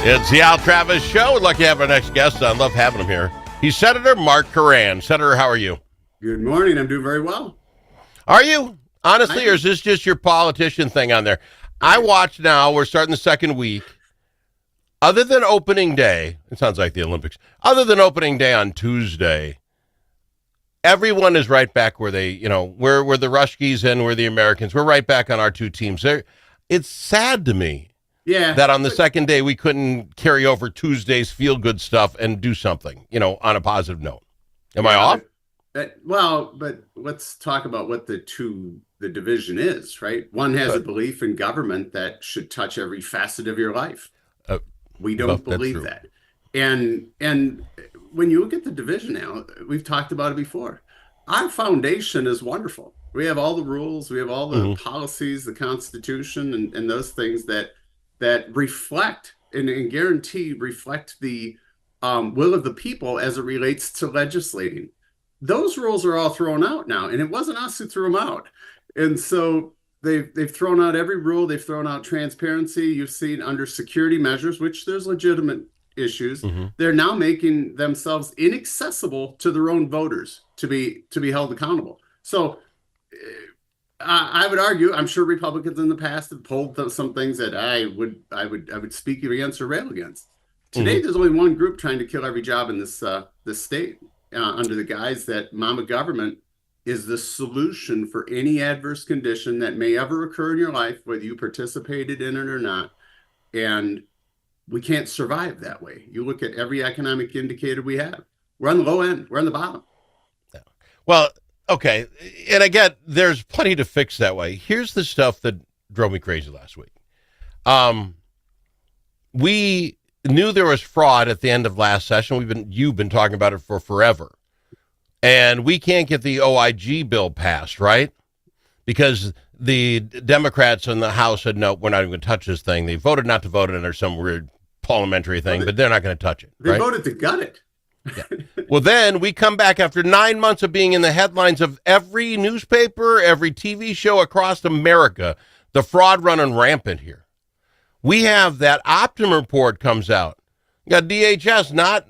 It's the Al Travis Show. We'd like to have our next guest on. Love having him here. He's Senator Mark Koran. Senator, how are you? Good morning. I'm doing very well. Are you? Honestly, or is this just your politician thing on there? I watch now. We're starting the second week. Other than opening day, it sounds like the Olympics. Other than opening day on Tuesday, everyone is right back where they, we're the Ruskies and we're the Americans. We're right back on our two teams. It's sad to me. Yeah. That on the second day, we couldn't carry over Tuesday's feel-good stuff and do something, on a positive note. Am I off? But let's talk about what the division is, right? One has a belief in government that should touch every facet of your life. We don't believe that. And when you look at the division now, we've talked about it before. Our foundation is wonderful. We have all the rules. We have all the policies, the Constitution, and those things that reflect and guarantee reflect the will of the people as it relates to legislating. Those rules are all thrown out now, and it wasn't us who threw them out. And so they've thrown out every rule. They've thrown out transparency. You've seen under security measures, which there's legitimate issues. They're now making themselves inaccessible to their own voters to be held accountable. So I would argue, I'm sure Republicans in the past have pulled some things that I would speak against or rail against. Today, there's only one group trying to kill every job in this state under the guise that mama government is the solution for any adverse condition that may ever occur in your life, whether you participated in it or not. And we can't survive that way. You look at every economic indicator we have. We're on the low end. We're on the bottom. Yeah. Well, okay, and I get there's plenty to fix that way. Here's the stuff that drove me crazy last week. We knew there was fraud at the end of last session. You've been talking about it for forever, and we can't get the OIG bill passed, right? Because the Democrats in the House said no, we're not even going to touch this thing. They voted not to vote it under some weird parliamentary thing, but they're not going to touch it. They voted to gut it. Yeah. Well, then we come back after 9 months of being in the headlines of every newspaper, every TV show across America, the fraud running rampant here. We have that Optum report comes out. You got DHS not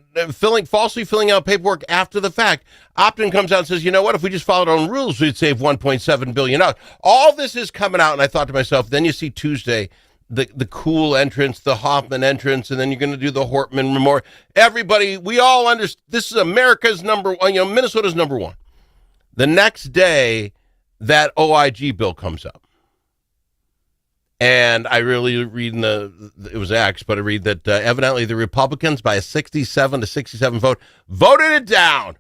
falsely filling out paperwork after the fact. Optum comes out and says, you know what, if we just followed our own rules, we'd save $1.7 billion. All this is coming out, and I thought to myself, then you see Tuesday, the cool entrance, the Hoffman entrance, and then you're going to do the Hortman memorial. Everybody, we all understand this is America's number one, Minnesota's number one. The next day, that OIG bill comes up. And I really read it was X, but I read that evidently the Republicans, by a 67-67 vote, voted it down.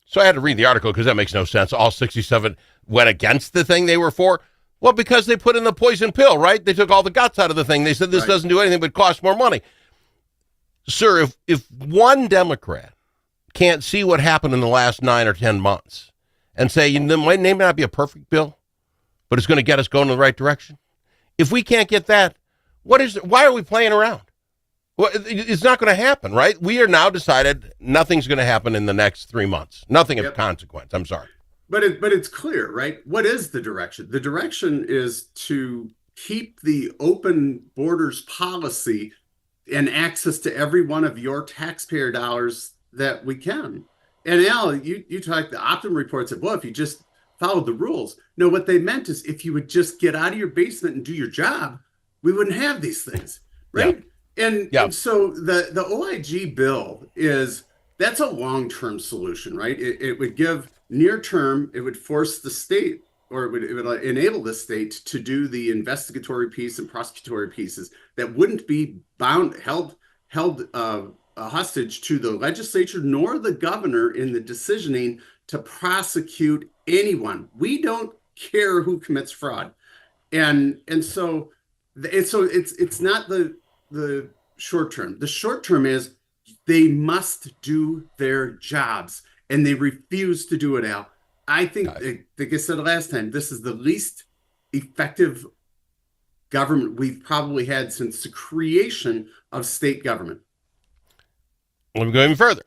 So I had to read the article because that makes no sense. All 67 went against the thing they were for. Well, because they put in the poison pill, right? They took all the guts out of the thing. They said this doesn't do anything but cost more money. Sir, if one Democrat can't see what happened in the last 9 or 10 months and say, it may not be a perfect bill, but it's going to get us going in the right direction. If we can't get that, why are we playing around? Well, it's not going to happen, right? We are now decided nothing's going to happen in the next 3 months. Nothing of consequence. I'm sorry. But it's clear, right? What is the direction? The direction is to keep the open borders policy and access to every one of your taxpayer dollars that we can. And Al, you talked, the Optum report said, well, if you just followed the rules. No, what they meant is if you would just get out of your basement and do your job, we wouldn't have these things, right? Yeah. And so the OIG bill that's a long-term solution, right? It would give near-term, it would force the state, or it would enable the state to do the investigatory piece and prosecutory pieces that wouldn't be held hostage to the legislature nor the governor in the decisioning to prosecute anyone. We don't care who commits fraud, and so it's not the short term. The short term is they must do their jobs, and they refuse to do it. Al, I think, like I said last time, this is the least effective government we've probably had since the creation of state government. Let me go even further.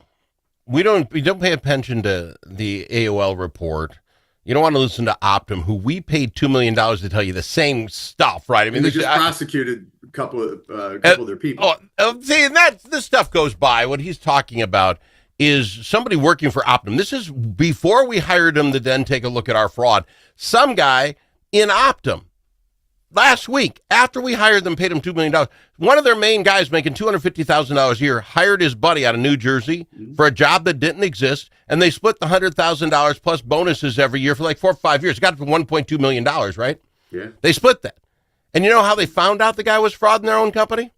We don't pay attention to the AOL report, You don't want to listen to Optum, who we paid $2 million to tell you the same stuff, right? I mean, they just prosecuted a couple of their people. See, and this stuff goes by. What he's talking about is somebody working for Optum. This is before we hired him to then take a look at our fraud. Some guy in Optum last week, after we hired them, paid him $2 million. One of their main guys making $250,000 a year hired his buddy out of New Jersey for a job that didn't exist, and they split the $100,000 plus bonuses every year for like 4 or 5 years. It got to $1.2 million, right? Yeah. They split that. And you know how they found out the guy was fraud in their own company?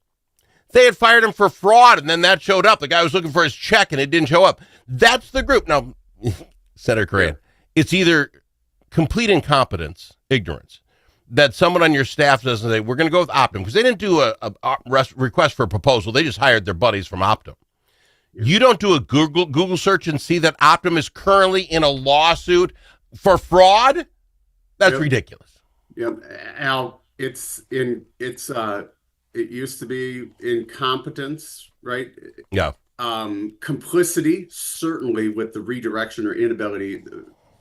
They had fired him for fraud, and then that showed up. The guy was looking for his check, and it didn't show up. That's the group. Now, Senator Koran, it's either complete incompetence, ignorance, that someone on your staff doesn't say, we're going to go with Optum, because they didn't do a request for a proposal. They just hired their buddies from Optum. Yeah. You don't do a Google search and see that Optum is currently in a lawsuit for fraud? That's ridiculous. Yep. Al, it used to be incompetence, right? Yeah. Complicity, certainly, with the redirection or inability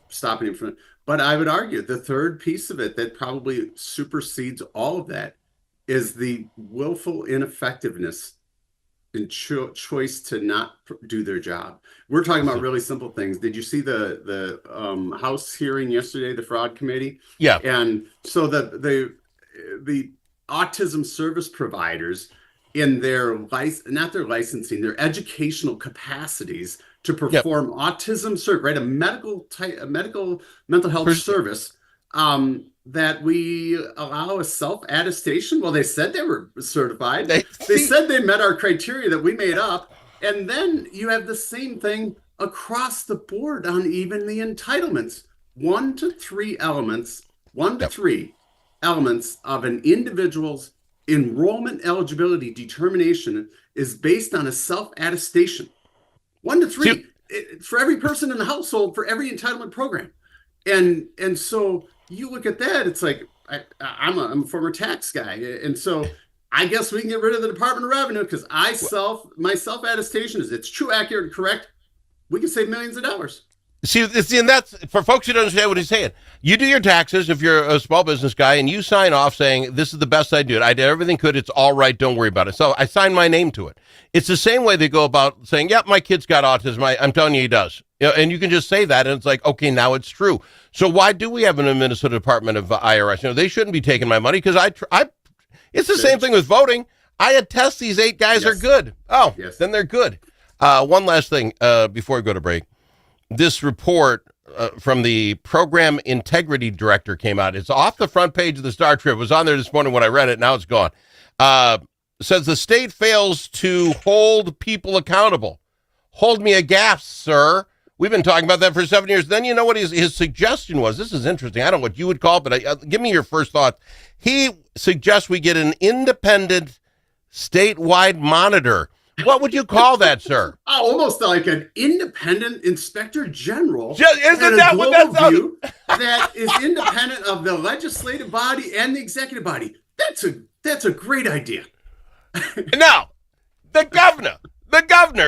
stopping him from. But I would argue the third piece of it that probably supersedes all of that is the willful ineffectiveness and choice to not do their job. We're talking about really simple things. Did you see the House hearing yesterday, the fraud committee? Yeah. And so the autism service providers in their not their licensing, their educational capacities to perform autism service, right? A medical mental health service that we allow a self-attestation. Well, they said they were certified. They said they met our criteria that we made up. And then you have the same thing across the board on even the entitlements. 1 to 3 elements of an individual's enrollment eligibility determination is based on a self-attestation. 1 to 3 for every person in the household for every entitlement program. And so you look at that, it's like, I'm a former tax guy. And so I guess we can get rid of the Department of Revenue because my self-attestation is it's true, accurate, and correct. We can save millions of dollars. See, and that's for folks who don't understand what he's saying. You do your taxes if you're a small business guy, and you sign off saying, this is the best I do. I did everything good. It's all right. Don't worry about it. So I sign my name to it. It's the same way they go about saying, yep, my kid's got autism. I'm telling you he does. And you can just say that, and it's like, okay, now it's true. So why do we have a Minnesota Department of IRS? They shouldn't be taking my money because it's the same thing with voting. I attest these 8 guys are good. Oh, then they're good. One last thing before we go to break. This report from the program integrity director came out. It's off the front page of the Star Tribune. It was on there this morning when I read it. Now it's gone. Says the state fails to hold people accountable. Hold me aghast, sir. We've been talking about that for 7 years. Then you know what his suggestion was? This is interesting. I don't know what you would call it, but give me your first thought. He suggests we get an independent statewide monitor. What would you call that, sir? Oh, almost like an independent inspector general. Isn't that what that sounds? That is independent of the legislative body and the executive body. That's a great idea. Now, the governor,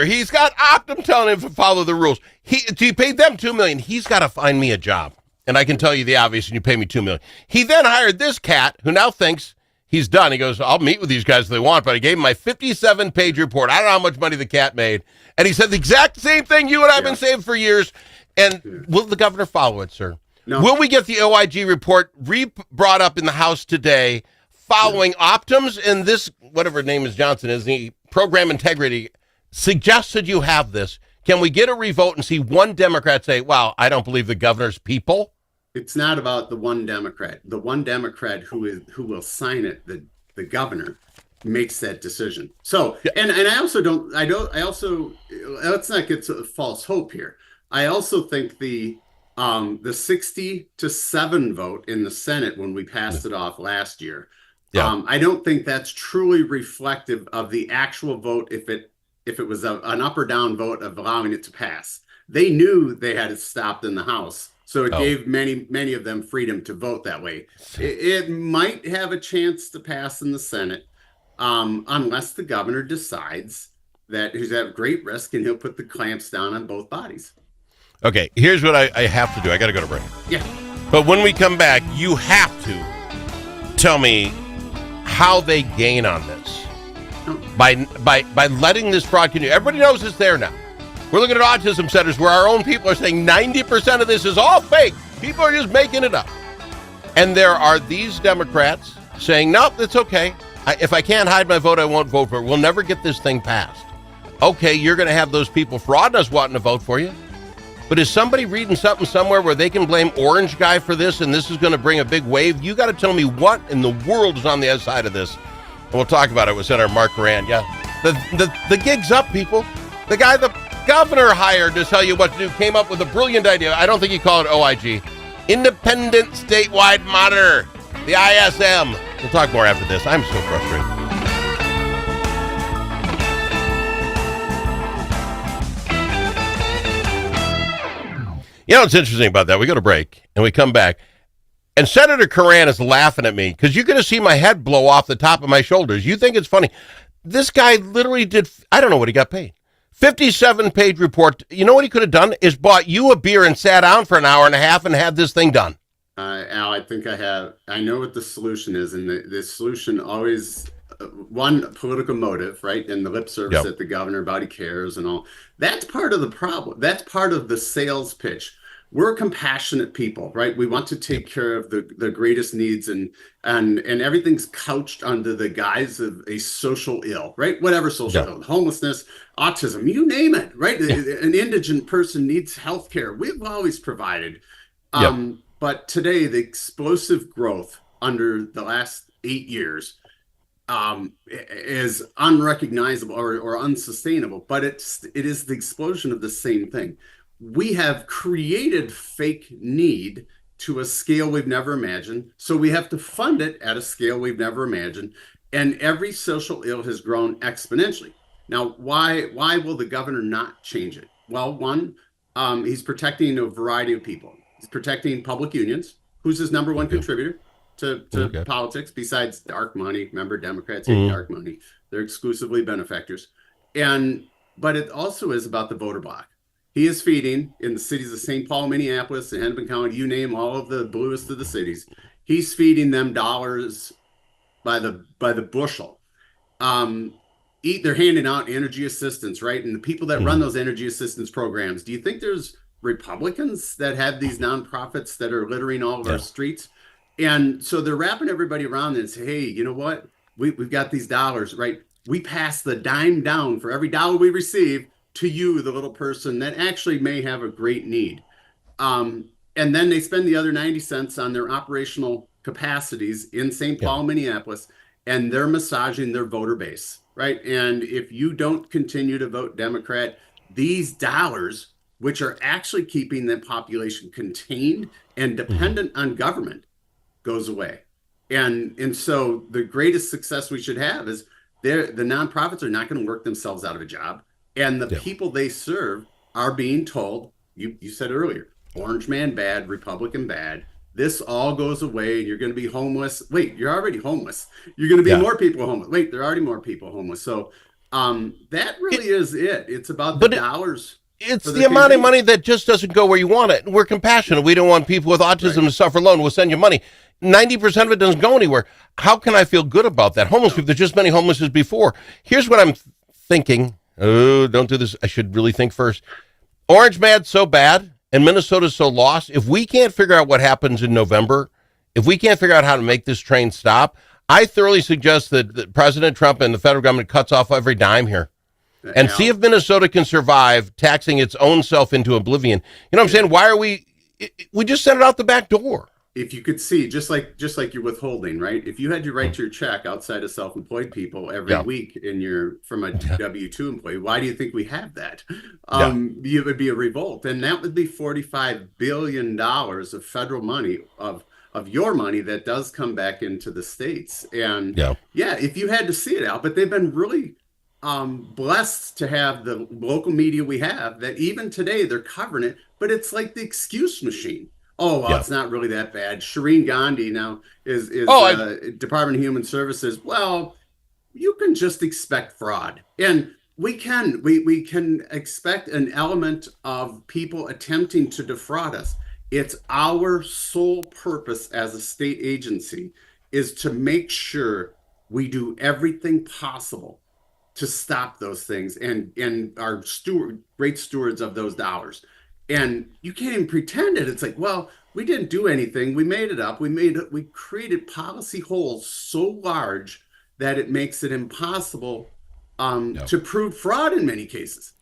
he's got Optum telling him to follow the rules. He paid them $2 million. He's got to find me a job, and I can tell you the obvious. And you pay me $2 million. He then hired this cat who now thinks he's done. He goes, I'll meet with these guys if they want, but I gave him my 57-page report. I don't know how much money the cat made. And he said the exact same thing you and I have been saying for years. And will the governor follow it, sir? No. Will we get the OIG report brought up in the House today following Optum's and this, whatever name is Johnson is, the program integrity suggested you have this? Can we get a revote and see one Democrat say, wow, I don't believe the governor's people? It's not about the one Democrat. The one Democrat who will sign it, the governor, makes that decision. So, and I also let's not get to false hope here. I also think the 60-7 vote in the Senate when we passed it off last year, I don't think that's truly reflective of the actual vote if it was an up or down vote of allowing it to pass. They knew they had it stopped in the House. So it gave many of them freedom to vote that way. It might have a chance to pass in the Senate unless the governor decides that he's at great risk and he'll put the clamps down on both bodies. Okay, here's what I have to do. I got to go to break. Yeah. But when we come back, you have to tell me how they gain on this. By letting this fraud continue. Everybody knows it's there now. We're looking at autism centers where our own people are saying 90% of this is all fake. People are just making it up. And there are these Democrats saying, nope, it's okay. If I can't hide my vote, I won't vote for it. We'll never get this thing passed. Okay, you're going to have those people frauding us wanting to vote for you. But is somebody reading something somewhere where they can blame Orange Guy for this and this is going to bring a big wave? You got to tell me what in the world is on the other side of this. And we'll talk about it with Senator Mark Koran. Yeah, the gig's up, people. The guy the governor hired to tell you what to do came up with a brilliant idea. I don't think he called it OIG. Independent Statewide Monitor, the ISM. We'll talk more after this. I'm so frustrated. You know what's interesting about that? We go to break, and we come back, and Senator Koran is laughing at me, because you're going to see my head blow off the top of my shoulders. You think it's funny. This guy literally did, I don't know what he got paid. 57-page report. You know what he could have done? Is bought you a beer and sat down for an hour and a half and had this thing done. Al, I think I know what the solution is, and the solution always, one, political motive, right? And the lip service that the governor about he cares and all. That's part of the problem. That's part of the sales pitch. We're compassionate people, right? We want to take care of the greatest needs, and everything's couched under the guise of a social ill, right? Whatever social ill, homelessness, autism, you name it, right? An indigent person needs health care. We've always provided. But today, the explosive growth under the last 8 years is unrecognizable or unsustainable, but it is the explosion of the same thing. We have created fake need to a scale we've never imagined, so we have to fund it at a scale we've never imagined, and every social ill has grown exponentially. Now, why will the governor not change it? Well, one, he's protecting a variety of people. He's protecting public unions, who's his number one contributor to politics, besides dark money. Remember, Democrats hate dark money. They're exclusively benefactors. But it also is about the voter bloc. He is feeding, in the cities of St. Paul, Minneapolis, and Hennepin County, you name all of the bluest of the cities, he's feeding them dollars by the bushel. They're handing out energy assistance, right? And the people that run those energy assistance programs, do you think there's Republicans that have these nonprofits that are littering all of our streets? And so they're wrapping everybody around and say, hey, you know what? We've got these dollars, right? We pass the dime down for every dollar we receive to you, the little person that actually may have a great need. And then they spend the other 90 cents on their operational capacities in St. Paul, Minneapolis, and they're massaging their voter base, right? And if you don't continue to vote Democrat, these dollars, which are actually keeping the population contained and dependent on government, goes away. And so the greatest success we should have is the nonprofits are not going to work themselves out of a job. And the people they serve are being told, you said earlier, Orange man bad, Republican bad. This all goes away and you're going to be homeless. Wait, you're already homeless. You're going to be more people homeless. Wait, there are already more people homeless. So that really is it. It's about the dollars. It's the amount of money that just doesn't go where you want it. We're compassionate. We don't want people with autism to suffer alone. We'll send you money. 90% of it doesn't go anywhere. How can I feel good about that? Homeless people, there's just many homeless as before. Here's what I'm thinking. Oh, don't do this. I should really think first. Orange mad's so bad and Minnesota's so lost. If we can't figure out what happens in November, if we can't figure out how to make this train stop, I thoroughly suggest that President Trump and the federal government cuts off every dime here. And see if Minnesota can survive taxing its own self into oblivion. You know what I'm saying? Why are we just sent it out the back door. If you could see, just like you're withholding, right? If you had to write your check outside of self-employed people every week from a W-2 employee, why do you think we have that? It would be a revolt. And that would be $45 billion of federal money, of your money that does come back into the states. And if you had to see it out, but they've been really blessed to have the local media we have that even today they're covering it, but it's like the excuse machine. Oh, well, it's not really that bad. Shireen Gandhi now is Department of Human Services. Well, you can just expect fraud. And We can expect an element of people attempting to defraud us. It's our sole purpose as a state agency is to make sure we do everything possible to stop those things and are great stewards of those dollars. And you can't even pretend it. It's like, well, we didn't do anything. We made it up. We created policy holes so large that it makes it impossible to prove fraud in many cases.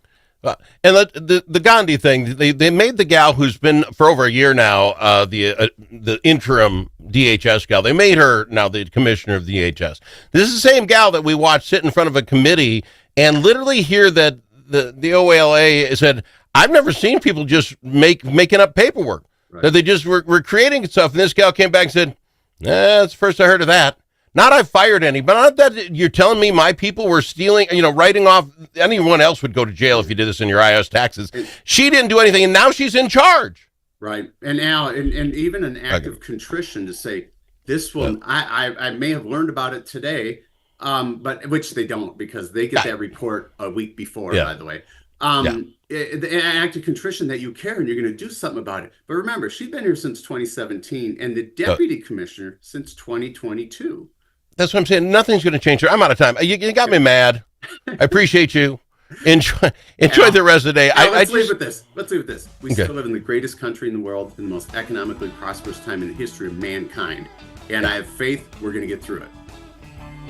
And the Gandhi thing, they made the gal who's been for over a year now, the interim DHS gal, they made her now the commissioner of DHS. This is the same gal that we watched sit in front of a committee and literally hear that the OALA said, I've never seen people just making up paperwork. Right. That they just were creating stuff. And this gal came back and said, that's the first I heard of that. Not I fired any, but not that you're telling me my people were stealing, writing off. Anyone else would go to jail if you did this in your IRS taxes. She didn't do anything, and now she's in charge. Right. And now, and even an act of contrition to say, this will, I may have learned about it today, but which they don't because they get that report a week before, by the way. An act of contrition that you care and you're going to do something about it. But remember, she's been here since 2017 and the deputy commissioner since 2022. That's what I'm saying. Nothing's going to change her. I'm out of time. You got me mad. I appreciate you. Enjoy the rest of the day. Let's leave with this. We still live in the greatest country in the world in the most economically prosperous time in the history of mankind. And I have faith we're going to get through it.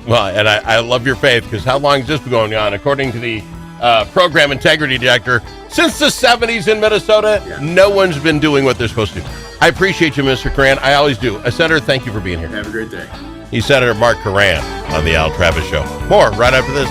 Well, and I love your faith because how long has this been going on? According to the program integrity director, since the 70s in Minnesota, no one's been doing what they're supposed to. I appreciate you, Mr. Koran. I always do. Senator, thank you for being here. Have a great day. He's Senator Mark Koran on the Al Travis Show. More right after this.